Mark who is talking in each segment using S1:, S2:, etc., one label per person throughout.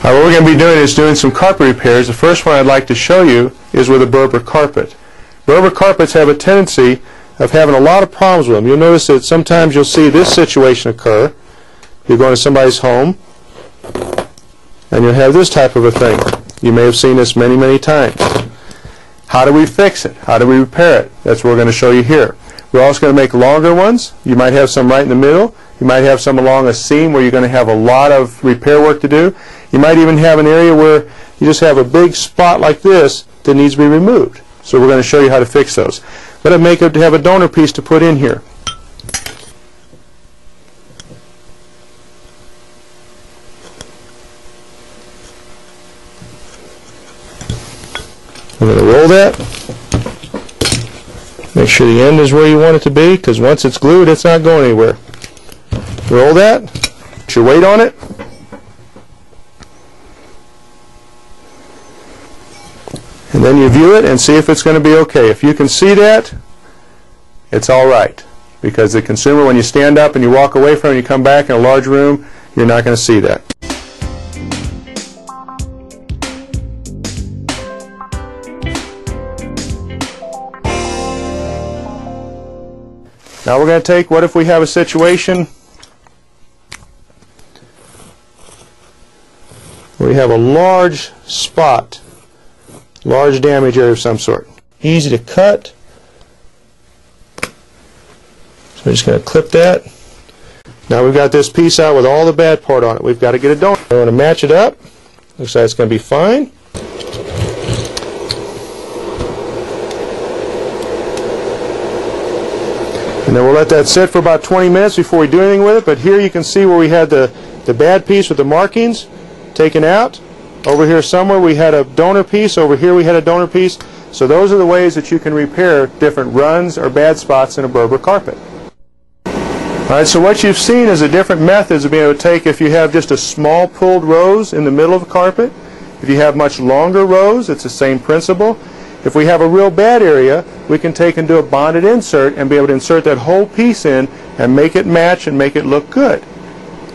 S1: What we're going to be doing is doing some carpet repairs. The first one I'd like to show you is with a Berber carpet. Berber carpets have a tendency of having a lot of problems with them. You'll notice that sometimes you'll see this situation occur. You're going to somebody's home and you'll have this type of a thing. You may have seen this many, many times. How do we fix it? How do we repair it? That's what we're going to show you here. We're also going to make longer ones. You might have some right in the middle. You might have some along a seam where you're going to have a lot of repair work to do. You might even have an area where you just have a big spot like this that needs to be removed. So we're going to show you how to fix those. But I make it to have a donor piece to put in here. I'm going to roll that. Make sure the end is where you want it to be, because once it's glued, it's not going anywhere. Roll that. Put your weight on it. And then you view it and see if it's going to be okay. If you can see that, it's all right. Because the consumer, when you stand up and you walk away from it and you come back in a large room, you're not going to see that. Now we're going to take, what if we have a situation where we have a large spot, large damage area of some sort. Easy to cut. So we're just going to clip that. Now we've got this piece out with all the bad part on it. We've got to get a donor. We're going to match it up. Looks like it's going to be fine. And then we'll let that sit for about 20 minutes before we do anything with it. But here you can see where we had the bad piece with the markings taken out. Over here somewhere we had a donor piece. Over here we had a donor piece. So those are the ways that you can repair different runs or bad spots in a Berber carpet. Alright, so what you've seen is the different methods of being able to take, if you have just a small pulled rose in the middle of a carpet. If you have much longer rows, it's the same principle. If we have a real bad area, we can take and do a bonded insert and be able to insert that whole piece in and make it match and make it look good.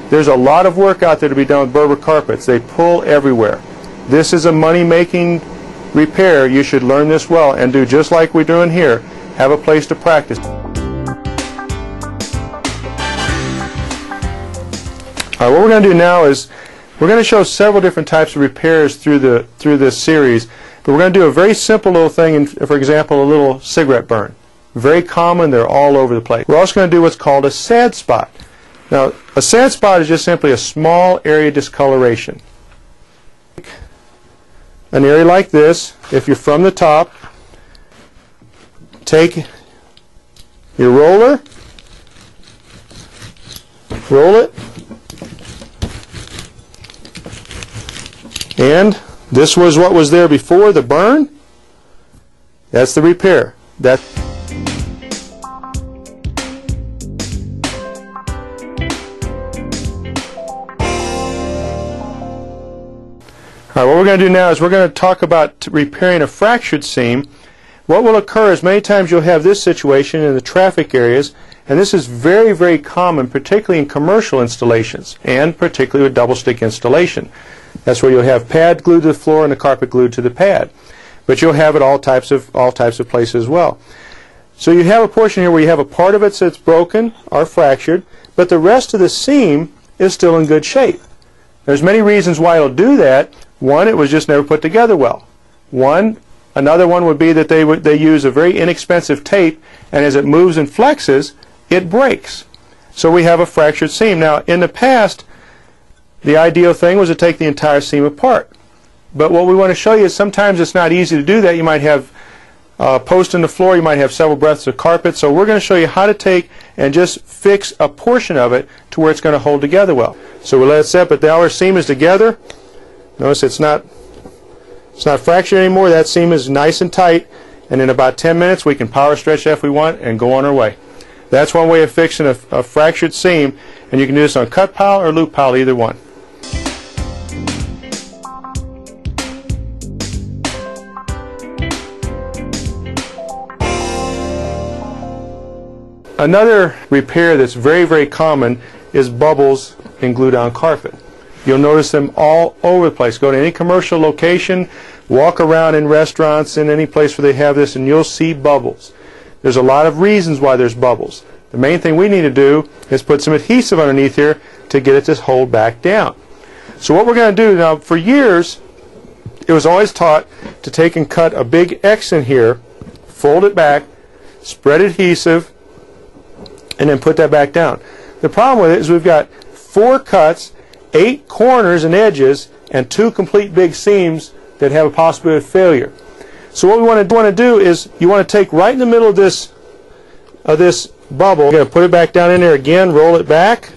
S1: There's a lot of work out there to be done with Berber carpets. They pull everywhere. This is a money-making repair. You should learn this well and do just like we're doing here. Have a place to practice. All right, what we're going to do now is we're going to show several different types of repairs through this series. But we're going to do a very simple little thing, for example, a little cigarette burn. Very common, they're all over the place. We're also going to do what's called a sad spot. Now, a sad spot is just simply a small area discoloration. An area like this, if you're from the top, take your roller, roll it, and this was what was there before the burn. That's the repair. All right, what we're going to do now is we're going to talk about repairing a fractured seam. What will occur is many times you'll have this situation in the traffic areas, and this is very, very common, particularly in commercial installations and particularly with double stick installation. That's where you'll have pad glued to the floor and the carpet glued to the pad. But you'll have it all types of places as well. So you have a portion here where you have a part of it that's broken or fractured, but the rest of the seam is still in good shape. There's many reasons why it'll do that. One, it was just never put together well. Another one would be that they use a very inexpensive tape, and as it moves and flexes, it breaks. So we have a fractured seam. Now, in the past, the ideal thing was to take the entire seam apart. But what we want to show you is sometimes it's not easy to do that. You might have a post in the floor, you might have several breadths of carpet. So we're going to show you how to take and just fix a portion of it to where it's going to hold together well. So we'll let it set, but now our seam is together. Notice it's not fractured anymore. That seam is nice and tight, and in about 10 minutes we can power stretch that if we want and go on our way. That's one way of fixing a fractured seam, and you can do this on cut pile or loop pile, either one. Another repair that's very, very common is bubbles in glue-down carpet. You'll notice them all over the place. Go to any commercial location, walk around in restaurants, in any place where they have this, and you'll see bubbles. There's a lot of reasons why there's bubbles. The main thing we need to do is put some adhesive underneath here to get it to hold back down. So what we're going to do now, for years, it was always taught to take and cut a big X in here, fold it back, spread adhesive, and then put that back down. The problem with it is we've got 4 cuts, 8 corners and edges, and 2 complete big seams that have a possibility of failure. So what we want to do is you want to take right in the middle of this bubble. You're going to put it back down in there again, roll it back.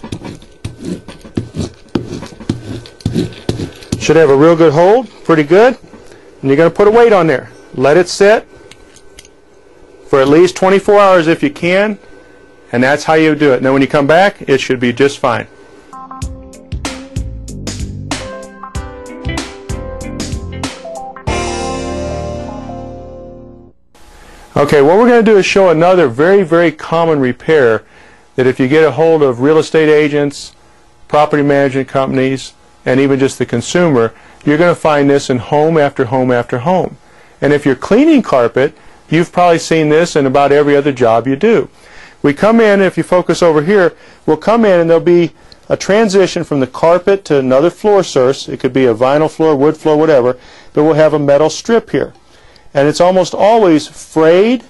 S1: Should have a real good hold, pretty good. And you're going to put a weight on there. Let it sit for at least 24 hours if you can, and that's how you do it. And then when you come back, it should be just fine. Okay, what we're going to do is show another very, very common repair that if you get a hold of real estate agents, property management companies, and even just the consumer, you're going to find this in home after home after home. And if you're cleaning carpet, you've probably seen this in about every other job you do. We come in, if you focus over here, we'll come in and there'll be a transition from the carpet to another floor source. It could be a vinyl floor, wood floor, whatever, but we'll have a metal strip here. And it's almost always frayed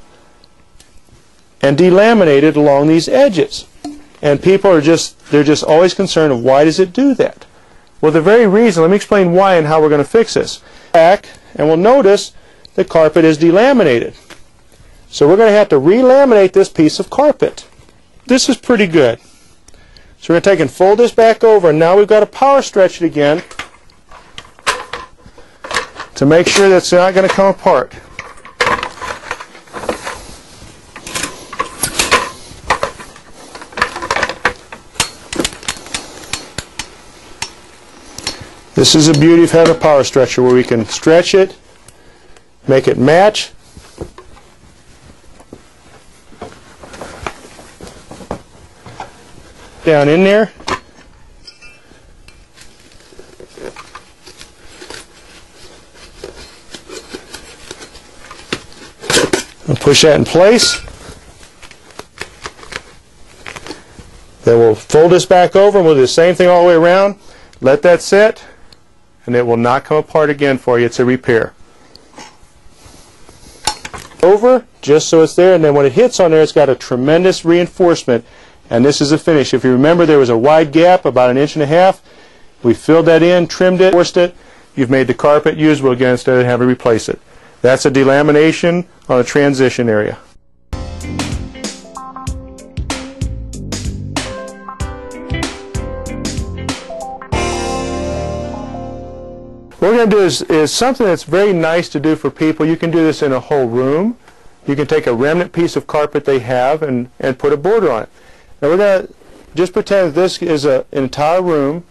S1: and delaminated along these edges. And people are they're just always concerned of why does it do that? Well, the very reason, let me explain why and how we're going to fix this. Back, and we'll notice the carpet is delaminated. So we're going to have to relaminate this piece of carpet. This is pretty good. So we're going to take and fold this back over, and now we've got to power stretch it again to make sure that it's not going to come apart. This is the beauty of having a power stretcher where we can stretch it, make it match. Down in there. And push that in place. Then we'll fold this back over and we'll do the same thing all the way around. Let that sit, and it will not come apart again for you. It's a repair. Over, just so it's there, and then when it hits on there, it's got a tremendous reinforcement, and this is a finish. If you remember, there was a wide gap, about 1.5 inches. We filled that in, trimmed it, forced it. You've made the carpet usable again instead of having to replace it. That's a delamination on a transition area. What we're going to do is something that's very nice to do for people. You can do this in a whole room. You can take a remnant piece of carpet they have and put a border on it. Now we're going to just pretend this is an entire room,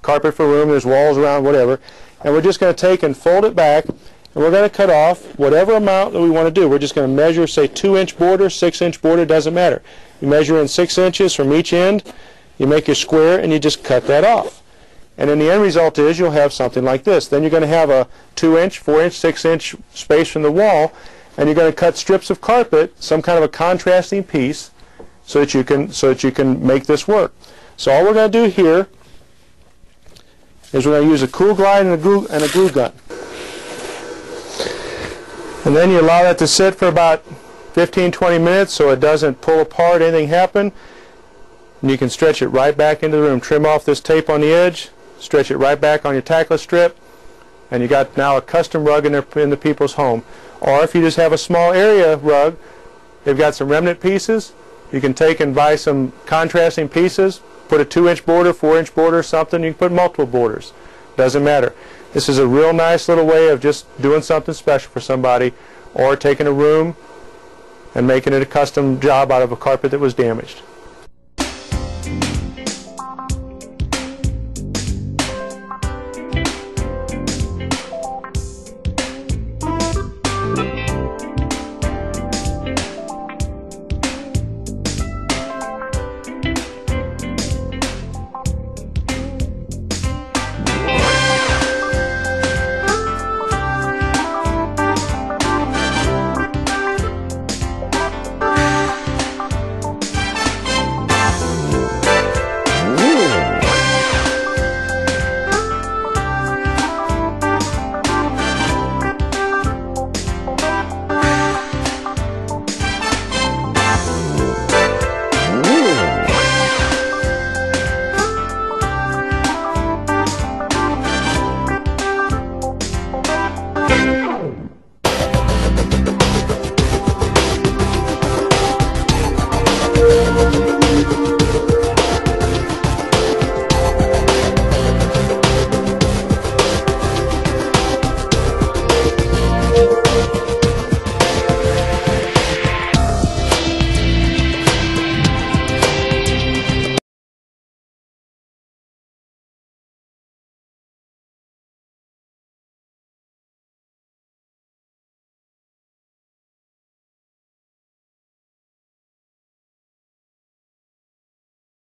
S1: carpet for a room, there's walls around, whatever, and we're just going to take and fold it back, and we're going to cut off whatever amount that we want to do. We're just going to measure, say, 2-inch border, 6-inch border, doesn't matter. You measure in 6 inches from each end, you make your square, and you just cut that off. And then the end result is you'll have something like this. Then you're going to have a 2-inch, 4-inch, 6-inch space from the wall, and you're going to cut strips of carpet, some kind of a contrasting piece, so that you can make this work. So all we're going to do here is we're going to use a cool glide and a glue gun. And then you allow that to sit for about 15-20 minutes so it doesn't pull apart, anything happen. And you can stretch it right back into the room. Trim off this tape on the edge, stretch it right back on your tackless strip, and you got now a custom rug in the people's home. Or if you just have a small area rug, they've got some remnant pieces. You can take and buy some contrasting pieces, put a 2-inch border, 4-inch border, something. You can put multiple borders. Doesn't matter. This is a real nice little way of just doing something special for somebody, or taking a room and making it a custom job out of a carpet that was damaged.